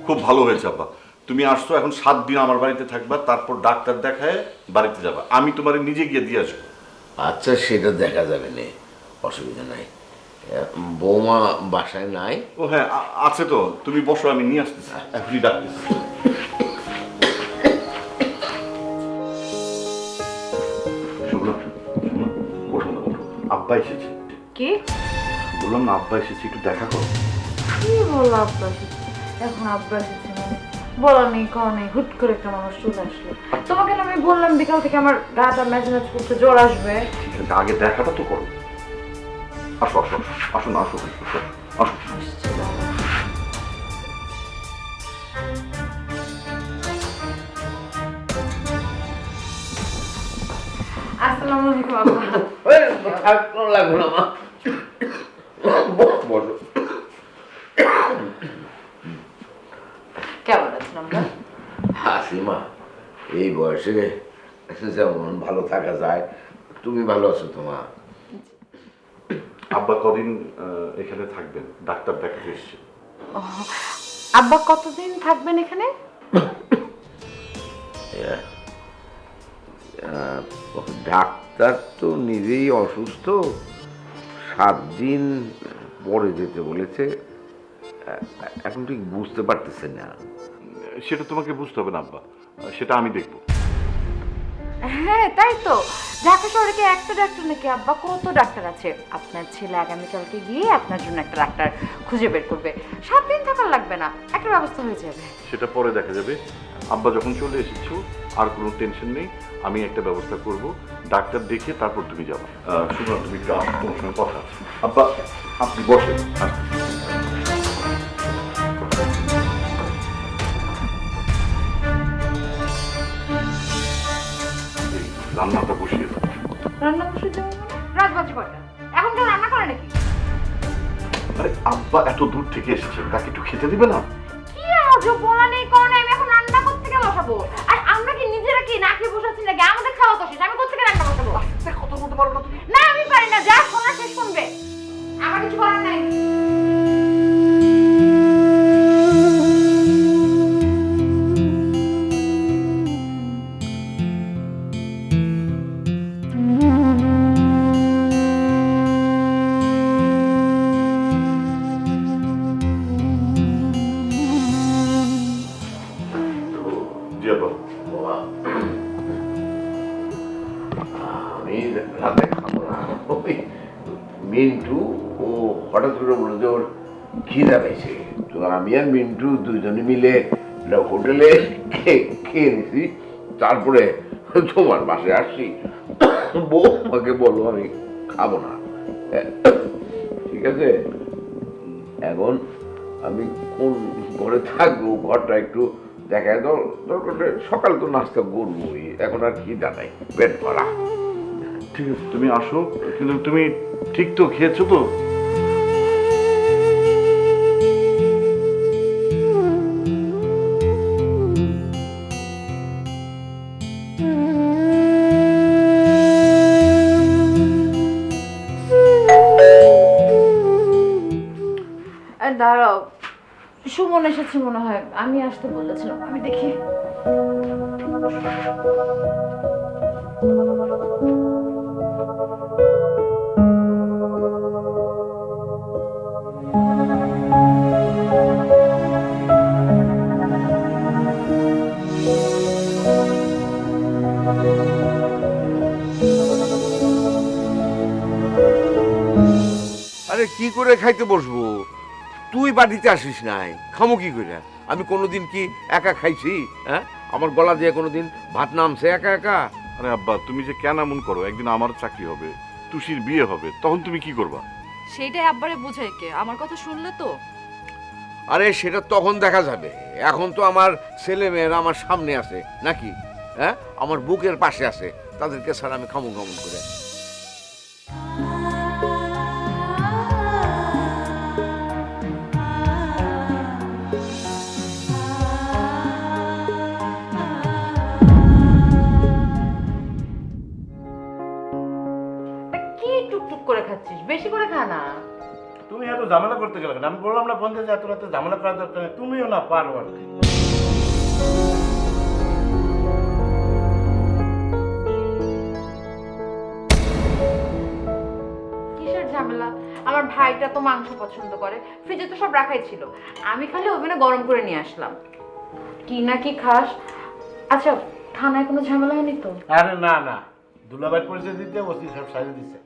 খুব ভালো হয়েছে আব্বা, তুমি আসছো। এখন 7 দিন আমার বাড়িতে থাকবা, তারপর ডাক্তার দেখায় বাড়িতে যাবা। আমি তোমারে নিজে গিয়ে দিয়ে আসবো। আচ্ছা, সেটা দেখা যাবে না, অসুবিধা নাই। বৌমা বাসায় নাই? ও হ্যাঁ, আছে তো। তুমি বসো, আমি নিয়ে আসতেছি, এখনই ডাকতেছি। শোনো, শোনো, বসো না, বসো। আব্বা এসেছে। কি বললাম না, আব্বা এসেছে, একটু দেখা করো। কি বললো আব্বা এসেছে? এখন আব্বা এসেছে মানে বলা নেই, কওয়া নেই, হুট করে একটা মানুষ চলে আসলো। তোমাকে না আমি বললাম বিকাল থেকে আমার গাটা ম্যাচ ম্যাচ করতে জ্বর আসবে। ঠিক আছে, আগে দেখাটা তো করো। আসো আসো আসো না, আসো আসো আসো। আসসালামু আলাইকুম আব্বা। লাগলো না মা, বলো। কেমন আছেন আব্বা? হাসিমা, এই বয়সে যেমন ভালো থাকা যায়, তুমি ভালো আছো তো মা? আব্বা কদিন এখানে থাকবেন, ডাক্তার দেখাতে এসছে। আব্বা কতদিন থাকবেন এখানে? ডাক্তার তো নিজেই অসুস্থ, 7 দিন পরে যেতে বলেছে। এখন ঠিক বুঝতে পারতেছেন না। সেটা তোমাকে বুঝতে হবে না আব্বা, সেটা আমি দেখবো। হ্যাঁ তাই তো, ঢাকা শহরে কি একটা ডাক্তার নাকি আব্বা? কত ডাক্তার আছে। আপনার ছেলে আগামীকালকে গিয়ে আপনার জন্য একটা ডাক্তার খুঁজে বের করবে। 7 দিন থাকার লাগবে না, একটা ব্যবস্থা হয়ে যাবে। সেটা পরে দেখা যাবে। আব্বা যখন চলে এসেছো, আর কোনো টেনশন নেই, আমি একটা ব্যবস্থা করব। ডাক্তার দেখে তারপর তুমি যাবে। শুনো, তুমি একটু আসো, তোমার সঙ্গে কথা আছে। আব্বা আপনি বসেন, রান্নাটা বসিয়ে দাও। রান্না বসে যাবো মানে? রাত বাজে কয়টা? এখন কেউ রান্না করে নাকি? আরে আব্বা এত দূর থেকে এসেছেন, তাকে একটু খেতে দিবে না? কি আজব বলা নেই, কোন আমি এখন রান্না করতে থেকে বসাবো? আর আমরা কি নিজেরা কি না খেয়ে বসাচ্ছি নাকি? আমাদের খাওয়া তো শেষ, আমি কোথেকে রান্না বসাবো? কথা বলতে পারো না তুমি? না আমি পারি না, যা শোনা শেষ শুনবে, আমার কিছু করার নাই। জি আব্বা। বাবা, আমি রাতে খাবো না। ওই মিন্টু ও হঠাৎ করে বললো যে ওর খিদা পেয়েছে, তো আমি আর মিন্টু দুইজনে মিলে একটা হোটেলে খেয়ে নিছি। তারপরে তোমার বাসায় আসছি, বউ আমাকে বললো আমি খাবো না। ঠিক আছে, এখন আমি কোন ঘরে থাকবো, ঘরটা একটু দেখায় তো দরকার। সকালে তো নাস্তা করবোই, এখন আর খিদা নাই, পেট ভরা। ঠিক আছে, তুমি আসো, কিন্তু তুমি ঠিক তো খেয়েছো তো? দাঁড়াও, সুমন এসেছে মনে হয়, আমি আসতে বলেছিলাম, আমি দেখি। আরে কি করে খাইতে বসবো? তুই বাড়িতে আসিস নাই, খামো কি করে? আমি কোনোদিন কি একা খাইছি? হ্যাঁ, আমার গলা দিয়ে কোনোদিন ভাত নামছে একা একা? আরে আব্বা, তুমি যে কেন এমন করো? একদিন আমার চাকরি হবে, টুসির বিয়ে হবে, তখন তুমি কি করবা? সেইটাই আব্বারে বুঝাই কে, আমার কথা শুনলে তো। আরে সেটা তখন দেখা যাবে, এখন তো আমার ছেলে মেয়েরা আমার সামনে আছে নাকি? হ্যাঁ, আমার বুকের পাশে আছে, তাদেরকে ছাড়া আমি খামু খামুন করে। কি টুকটুক করে খাচ্ছিস? বেশি করে খা না। তুমি এত ঝামেলা করতে গেলে কেন? আমি বললাম না ফোন দিয়ে এত রাতে ঝামেলা করার দরকার নেই, তুমিও না পারো আর কি। কিসের ঝামেলা? আমার ভাইটা তো মাংস পছন্দ করে, ফ্রিজে তো সব রাখাই ছিল, আমি খালি ওভেনে গরম করে নিয়ে আসলাম। কি না কি খাস? আচ্ছা, খানায় কোনো ঝামেলা হয়নি তো? আরে না না, দুলাভাই পরিচয় দিতে ওসি সব সারিয়ে দিচ্ছে।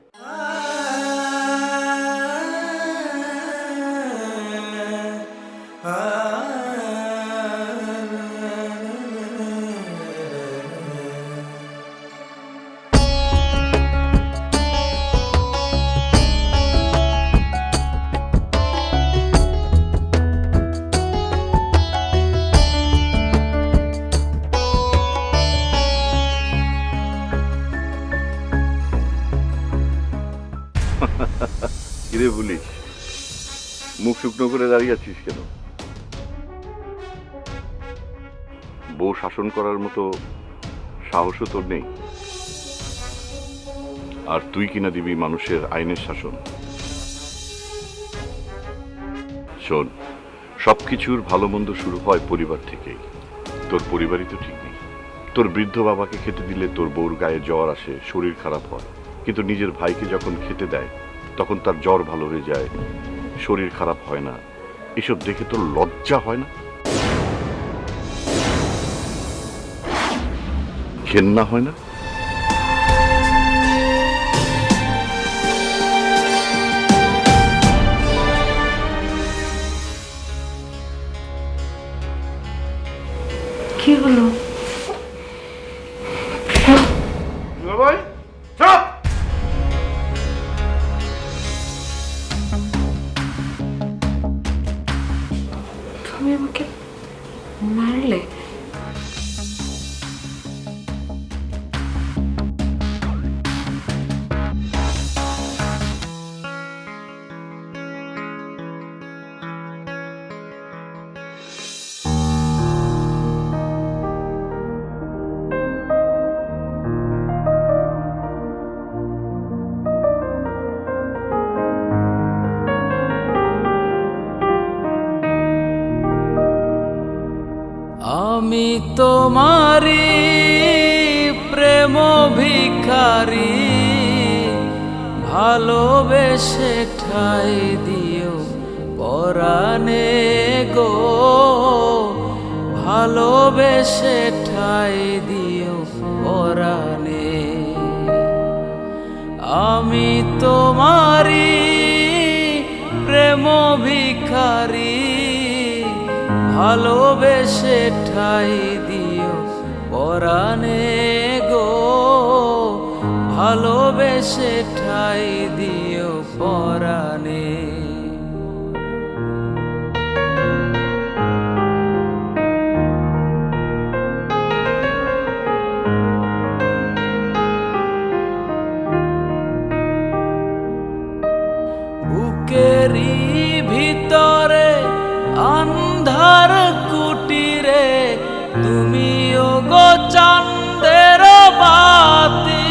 কিরে বলিস, মুখ শুকনো করে দাঁড়িয়ে আছিস কেন? বউ শাসন করার মতো সাহসও তোর নেই, আর তুই কিনা দিবি মানুষের আইনের শাসন? শোন, সবকিছুর ভালো মন্দ শুরু হয় পরিবার থেকেই। তোর পরিবারই তো ঠিক নেই। তোর বৃদ্ধ বাবাকে খেতে দিলে তোর বউর গায়ে জ্বর আসে, শরীর খারাপ হয়, কিন্তু নিজের ভাইকে যখন খেতে দেয় তখন তার জ্বর ভালো হয়ে যায়, শরীর খারাপ হয় না। এসব দেখে তোর লজ্জা হয় না? ঘেন্না হয় না? কি হলো? দুলাভাই চুপ! তুমি আমাকে মারলে? আমি তোমারি প্রেম ভিখারি, ভালোবেসে ঠাই দিও পরাণে গো, ভালোবেসে ঠাই দিও পরাণে। আমি তোমারি প্রেম ভিখারি, ভালোবেসে ঠাই দিও পরাণে গো, ভালোবেসে ঠাই দিও পরাণে। বুকেরই ভিতরে আন্ধার কুটিরে তুমিও গো চাঁদের বাতি,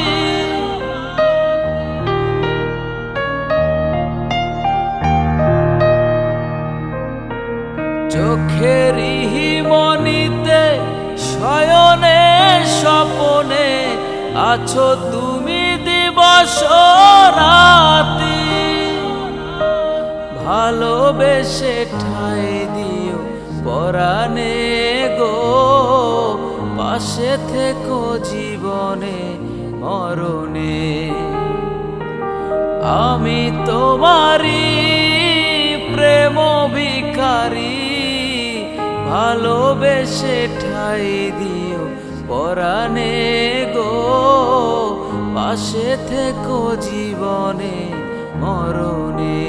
চোখেরই মনিতে আছো তুমি দিবস রাতি, ভালোবেসে ঠাই দিও পরাণে গো, পাশে থেকো জীবনে মরণে। আমি তোমারই প্রেম ভিখারি, ভালোবেসে ঠাই দিও পরাণে গো, পাশে থেকো জীবনে মরণে।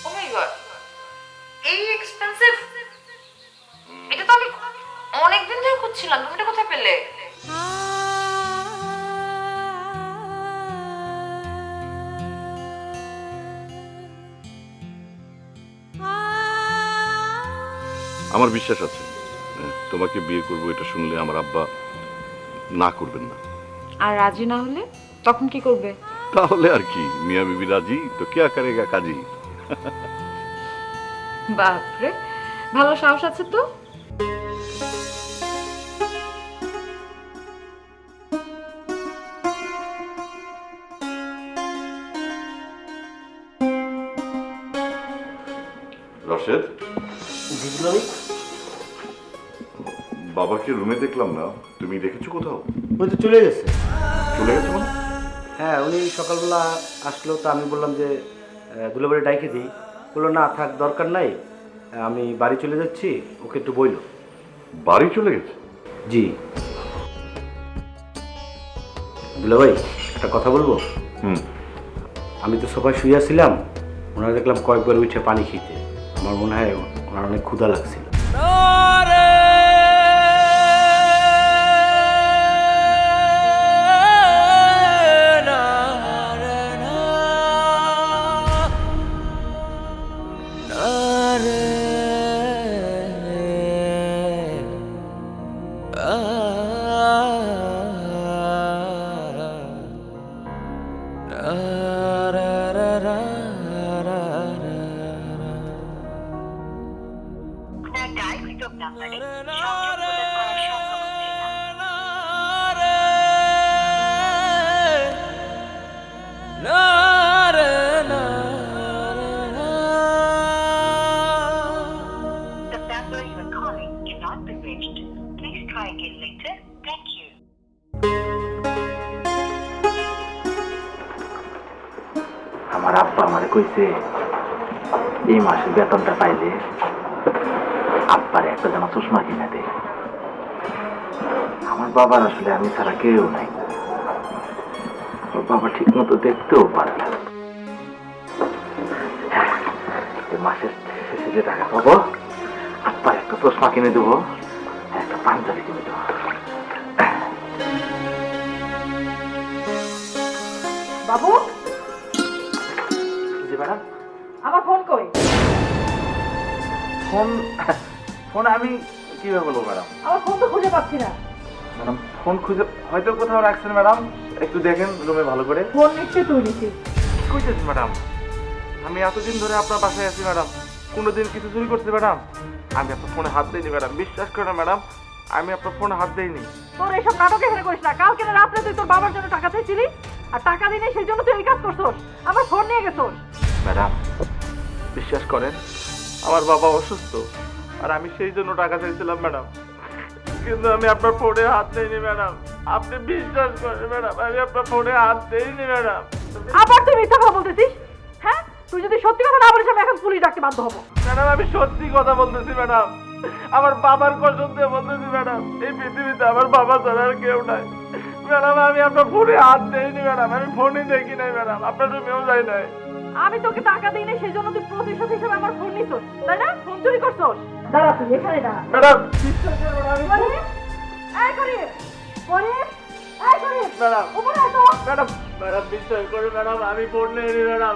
ও মাই গড, এই এক্সপেন্সিভ! এটা তো আমি অনেকদিন ধরে খুঁজছিলাম, তুমি এটা কোথায় পেলে? আমার বিশ্বাস আছে তোমাকে বিয়ে করব এটা শুনলে আমার আব্বা না করবেন না। আর রাজি না হলে তখন কি করবে? তাহলে আর কি, মিয়া বিবি রাজি তো কে করেগা কাজী। বাপরে, ভালো সাহস আছে তো। রশেদ, জিবলাই বাবাকে রুমে দেখলাম না, তুমি দেখেছো কোথাও? ওই তো চলে গেছে। চলে গেছে মানে? হ্যাঁ, উনি সকালবেলা আসলো, তো আমি বললাম যে দুলাবাড়ি ডাইকে দিই, বললো না থাক দরকার নাই, আমি বাড়ি চলে যাচ্ছি, ওকে একটু বইলো। বাড়ি চলে গেছে? জি। দুলাভাই একটা কথা বলবো? আমি তো সবাই শুয়েছিলাম, ওনারা দেখলাম কয়েকবার উঠে পানি খেতে, আমার মনে হয় ওনার অনেক ক্ষুধা লাগছিল। আমার আব্বা আমারে কইছে এই মাসের বেতনটা পাইলে আব্বার একটা জামা চশমা কিনে দে। আমার বাবার আসলে আমি ছাড়া কেউ নাই, আমার বাবা ঠিক মতো দেখতেও পারে না। মাসের শেষে যে টাকা পাবো আব্বার একটা চশমা কিনে দেবো, একটা পাঞ্জাবি কিনে দেবো। বাবু, জি ম্যাডাম। আমার ফোন কই? ফোন আমি কিভাবে বলবো ম্যাডাম? আমার ফোন তো খুঁজে পাচ্ছি না। ম্যাডাম ফোন খুঁজে হয়তো কোথাও রাখছেন ম্যাডাম, একটু দেখেন রুমে ভালো করে। ফোন নিশ্চয়ই তুই নিছিস। কি কইতেছেন ম্যাডাম? আমি এতদিন ধরে আপনার বাসায় আছি ম্যাডাম, কোনোদিন কিছু চুরি করছি ম্যাডাম? আমি আপনার ফোনে হাত দিইনি ম্যাডাম, বিশ্বাস করেন ম্যাডাম, আমি আপনার ফোনে হাত দিইনি। তোর এইসব নাটক এখানে করিস না। কালকে রাত্রে তুই তোর বাবার জন্য টাকা চাইছিলি, আর টাকা দিনে সেই জন্য তুই এই কাজ করছস, আমার ফোন নিয়ে গেছস। ম্যাডাম বিশ্বাস করেন, আমার বাবা অসুস্থ আর আমি সেই জন্য টাকা চাইছিলাম ম্যাডাম, কিন্তু আমি আপনার ফোনে হাত দেইনি ম্যাডাম। আপনি বিশ্বাস করেন ম্যাডাম, আমি আপনার ফোনে হাত দেইনি ম্যাডাম। আবার তুই মিথ্যা কথা বলতেছিস? হ্যাঁ, তুই যদি সত্যি কথা না বলিস আমি এখন পুলিশ ডাকতে বাধ্য হবো। ম্যাডাম আমি সত্যি কথা বলতেছি ম্যাডাম, আমার বাবার কসম দিয়ে বলতেছি ম্যাডাম, এই পৃথিবীতে আমার বাবা ছাড়া আর কেউ নাই ম্যাডাম। আমি আপনার ফোনে হাত দেইনি ম্যাডাম, আমি ফোনই দেখি নাই ম্যাডাম, আপনার রুমেও যাই নাই। আমি তোকে টাকা দিই না সেই জন্য তুই প্রতিশোধ হিসেবে আমার ফোন নিছস, তাই না? ফোন চুরি করছস। দাঁড়া, তুই এখানে দাঁড়া। ম্যাডাম বিশ্বাস করুন, আমি এই করিম, করিম, ম্যাডাম ম্যাডাম ম্যাডাম বিশ্বাস করে ম্যাডাম আমি ফোন নেইনি madam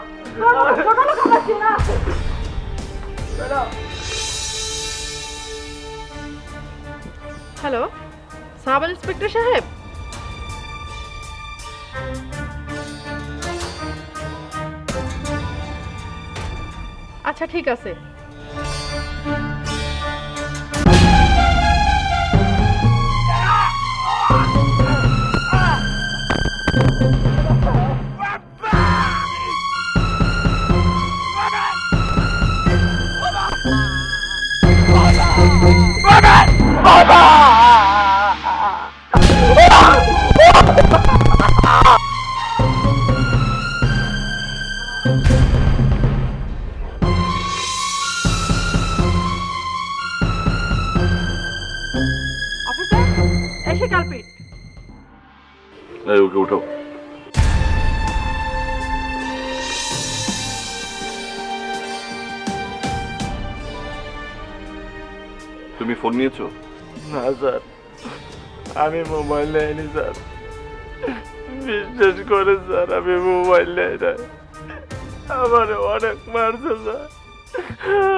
madam hello, sub inspector সাহেব। আচ্ছা ঠিক আছে। অফিসার, এসে কালপিট। এই ওকে উঠাও। তুমি ফোন নিয়েছো? না স্যার, আমি মোবাইল নেইনি স্যার। বিশ্বাস করে স্যার, আমি মোবাইল নেই না। আমার অনেক মারছে স্যার,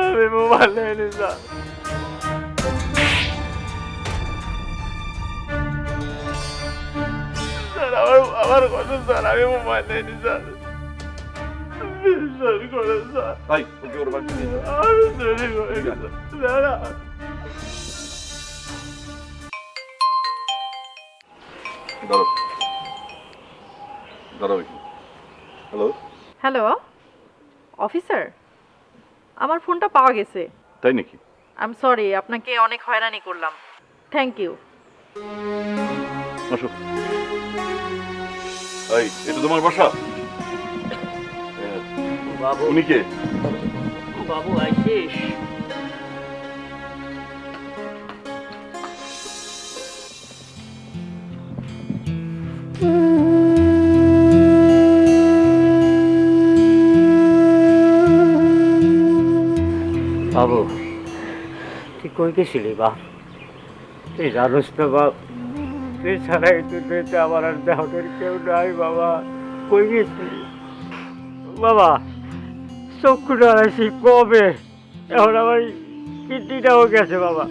আমি মোবাইল নেইনি স্যার। স্যার আমার কথা স্যার, আমি মোবাইল নেইনি স্যার। বিশ্বাস করে স্যার, ভাই ওকে ওর বাড়ি নিয়ে যাও। আমি চুরি করে গেছি স্যার। দাঁড়াও দাঁড়াও একটু। হ্যালো, হ্যালো অফিসার, আমার ফোনটা পাওয়া গেছে। তাই নাকি? আই এম সরি, আপনাকে অনেক হয়রানি করলাম। Thank you. আসো। এই এটা তোমার বাসা? বাবু উনি কে? বাবু আইসিস? বাবু তুই কই গেছিলি বাপ? তুই জানোস তো বাপ, তুই ছাড়াই দুনিয়াতে আমার আর দেহটার কেউ নাই বাবা। কই গেছিলি বাবা? চক্ষুটা আসি কবে, এখন আমার কিডনিটাও গেছে বাবা।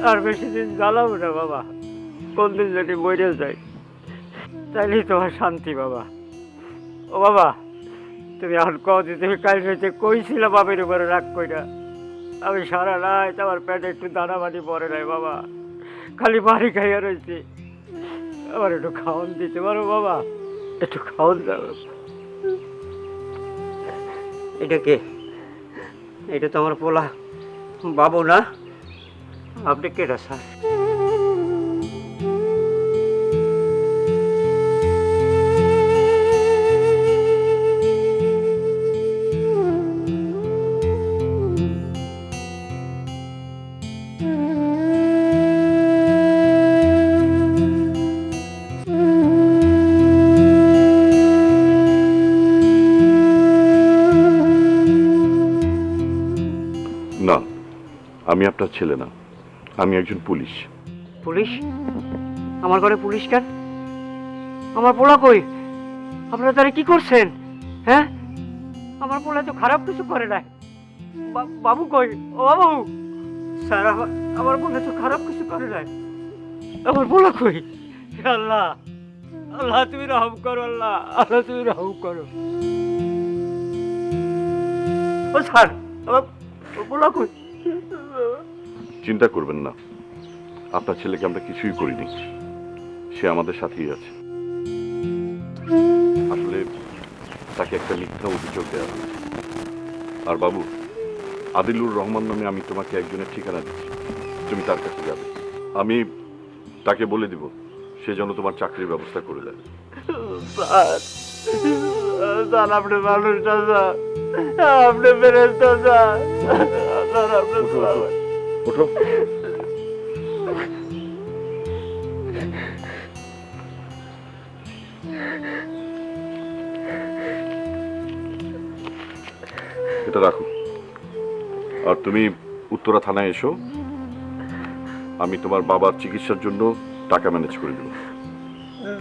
আর বেশি দিন জ্বালাবো না বাবা, কোন দিন যদি মরে যাই তাইলেই তোমার শান্তি বাবা। ও বাবা, তুমি এখন কদিন তুমি কাল রাতে কইছিল বাপের উপরে রাগ কইরা। আমি সারা রাত আমার পেটে একটু দানা পানি পড়ে নাই বাবা, খালি বাড়ি খাইয়া রয়েছি। আমার একটু খাওয়ান দিতে পারো বাবা? একটু খাওয়ান দাও। এটা কে? এটা তো আমার পোলা বাবু না? আপনি কেটা স্যার? না, আমি আপনার ছেলে না, আমি একজন পুলিশ। পুলিশ? আমার ঘরে পুলিশ কেন? আমার পোলা কই? আপনারা তারা কি করছেন? হ্যাঁ, আমার পোলা তো খারাপ কিছু করে নাই। বাবু কই? ও বাবু স্যার, আমার পোলা তো খারাপ কিছু করে নাই। আমার পোলা কই? আল্লাহ, আল্লাহ তুমি রহম করো, আল্লাহ, আল্লাহ তুমি রহম করো। ও স্যার, আমার পোলা কই? চিন্তা করবেন না, আপনার ছেলেকে আমরা কিছুই করিনি, সে আমাদের সাথেই আছে। আসলে তাকে একটা মিথ্যা অভিযোগ দেওয়া হয়েছে। আর বাবু, আদিলুর রহমান নামে আমি তোমাকে একজনের ঠিকানা দিচ্ছি, তুমি তার কাছে যাবে। আমি তাকে বলে দিব সে যেন তোমার চাকরির ব্যবস্থা করে দেয়। স্যার আপনি মানুষটা স্যার, আপনি ফেরেশতা স্যার, স্যার আপনি ওঠো। এটা রাখো, আর তুমি উত্তরা থানায় এসো, আমি তোমার বাবার চিকিৎসার জন্য টাকা ম্যানেজ করে দেব।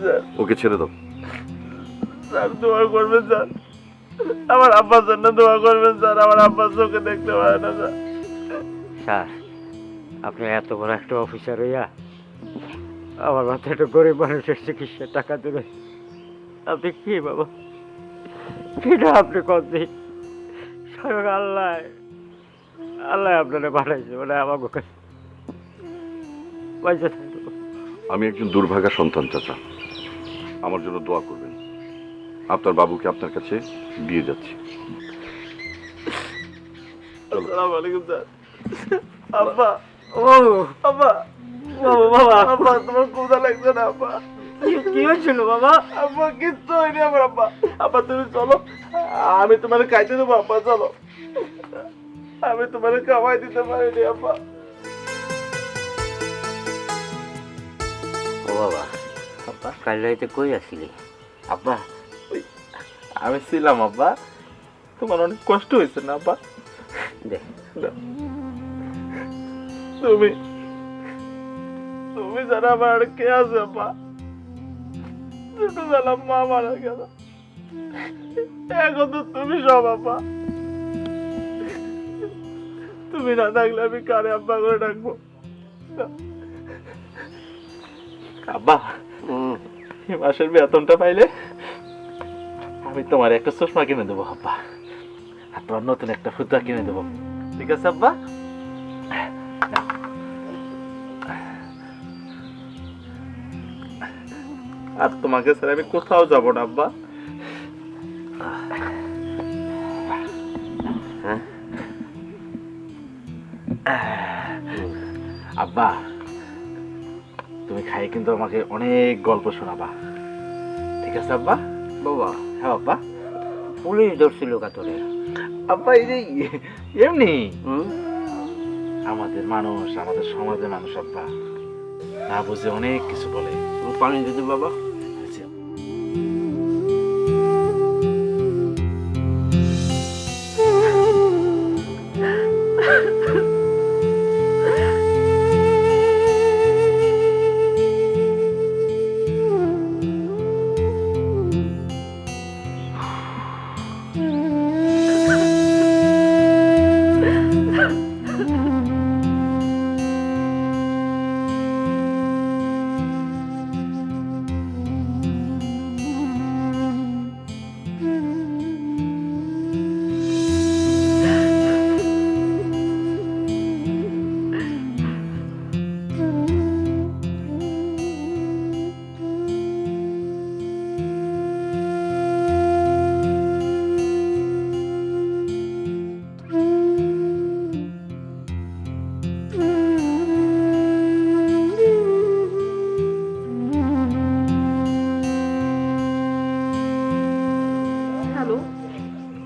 স্যার। ওকে ছেড়ে দাও। স্যার দোয়া করবেন স্যার, আমার আব্বার জন্য দোয়া করবেন স্যার, আমার আব্বার চোখে দেখতে পারে না স্যার। স্যার, আপনি এত বড় একটা অফিসার হইয়া আমার মতো একটা গরিব মানুষের চিকিৎসার টাকা দেবেন? আপনি কি বাবা, কিনা আপনি করতে স্বয়ং আল্লাহ আল্লাহ আপনারা পাঠাইছে, মানে আমাকে কাছে পয়সা থাকবে। আমি একজন দুর্ভাগা সন্তান চাচা, আমার জন্য দোয়া করবেন। আপনার বাবুকে আপনার কাছে দিয়ে যাচ্ছি। আসসালামু আলাইকুম স্যার। আব্বা, ও আব্বা, বাবা, আব্বা তোমার ক্ষুধা লাগছে না আব্বা? কি হয়েছিল বাবা? আব্বা কিচ্ছু হয়নি আমার আব্বা। আব্বা তুমি চলো, আমি তোমার খাইতে দেবো আব্বা, চলো। আমি তোমার খাওয়াই দিতে পারিনি আব্বা। ও বাবা, কাল রাইতে কই আসিলি? আব্বা আমি ছিলাম আব্বা, তোমার অনেক কষ্ট হয়েছে না আব্বা? দেখ তুমি তুমি যারা আমার আর কে আছে আব্বা? ছোটবেলা মা মারা গেল, এখন তো তুমি সব আব্বা। তুমি না থাকলে আমি কারে আব্বা করে ডাকবো? আব্বা এই মাসের বেতনটা পাইলে আমি তোমার একটা চশমা কিনে দেবো আব্বা, আর তোমার নতুন একটা ফুতা কিনে দেবো, ঠিক আছে আব্বা? আর তোমাকে স্যার আমি কোথাও যাব না আব্বা। আব্বা তুমি খাই কিন্তু আমাকে অনেক গল্প শোনাবা, ঠিক আছে আব্বা? বাবা, হ্যাঁ আব্বা। পুলিশ ধরছিল কাতরে? আব্বা এই যে এমনি আমাদের মানুষ, আমাদের সমাজের মানুষ আব্বা না বুঝে অনেক কিছু বলে। পানি দিতে বাবা?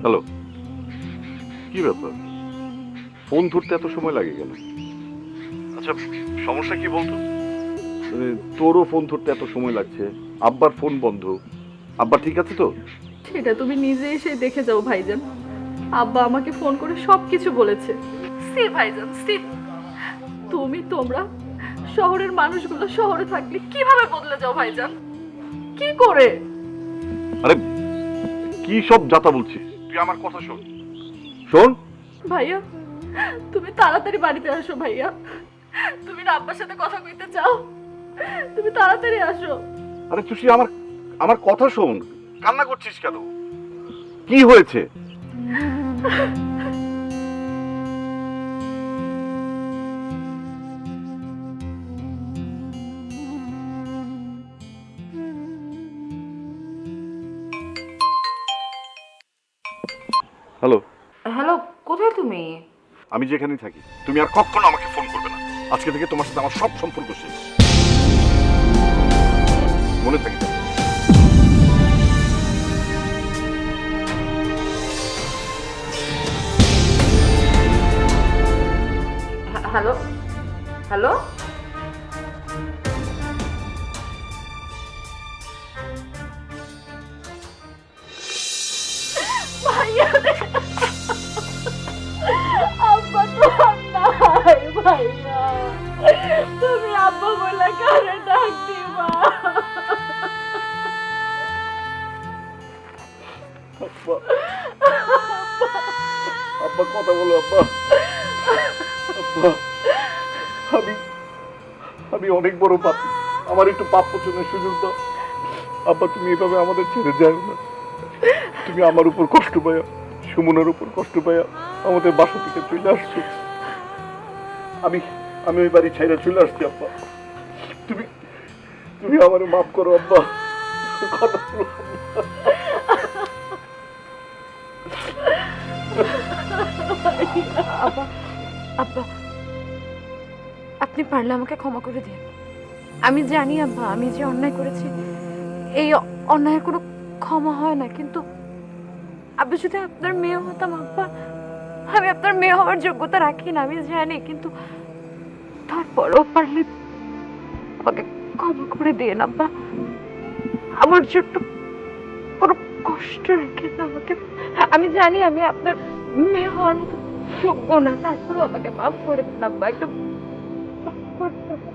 হ্যালো, কি ব্যাপার? ফোন ধরতে এত সময় লাগে কেন? আচ্ছা সমস্যা কি বলতো? তোরও ফোন ধরতে এত সময় লাগছে, আব্বার ফোন বন্ধ। আব্বা ঠিক আছে তো? সেটা তুমি নিজে এসে দেখে যাও ভাইজান। আব্বা আমাকে ফোন করে সবকিছু বলেছে। সি ভাইজান সি, তোমরা শহরের মানুষগুলো শহরে থাকলে কিভাবে বদলে যাও ভাইজান? কি করে? আরে কি সব যাতা বলছিস? তুই আমার কথা শোন। শোন ভাইয়া, তুমি তাড়াতাড়ি বাড়িতে আসো ভাইয়া। তুমি না আব্বার সাথে কথা কইতে চাও? তুমি তাড়াতাড়ি আসো। আরে তুই আমার কথা শোন। কান্না করছিস কেন? কি হয়েছে? হ্যালো। হ্যালো, কোথায় তুমি? আমি যেখানেই থাকি, তুমি আর কখনো আমাকে ফোন করবে না। আজকে থেকে তোমার সাথে আমার সব সম্পর্ক শেষ। মনে থাকে। হ্যালো হ্যালো, ভাইয়া আব্বা তো নাই ভাইয়া, তুমি আব্বা বলে কারে ডাক দিবা? কথা বলো আব্বা। আব্বা, আমি আমি অনেক বড় পাপী, আমার একটু পাপ মোচনের সুযোগ দাও। আব্বা, তুমি এভাবে আমাদের ছেড়ে যাও না। তুমি আমার উপর কষ্ট পায়া, সুমনের উপর কষ্ট পায়া আমাদের বাসা থেকে চলে আসছো। আমি আমি ওই বাড়ি ছেড়ে চলে আসছি আব্বা। তুমি তুমি আমার মাফ করো আব্বা। কথা বলো আব্বা। আব্বা আব্বা আপনি পারলে আমাকে ক্ষমা করে দিন। আমি জানি আব্বা, আমি যে অন্যায় করেছি এই অন্যায়ের কোনো ক্ষমা হয় না, কিন্তু আমি যদি আপনার মেয়ে হতাম আব্বা, আমি আপনার মেয়ে হওয়ার যোগ্যতা রাখি না আমি জানি, কিন্তু তারপরও পারলে আমাকে ক্ষমা করে দিন আব্বা। আমার জন্য কোনো কষ্ট রেখে না আমাকে। আমি জানি আমি আপনার মেয়ে হওয়ার মতো যোগ্য না, তারপরও আমাকে মাফ করে দিন আব্বা, একটু মাফ করে দিন।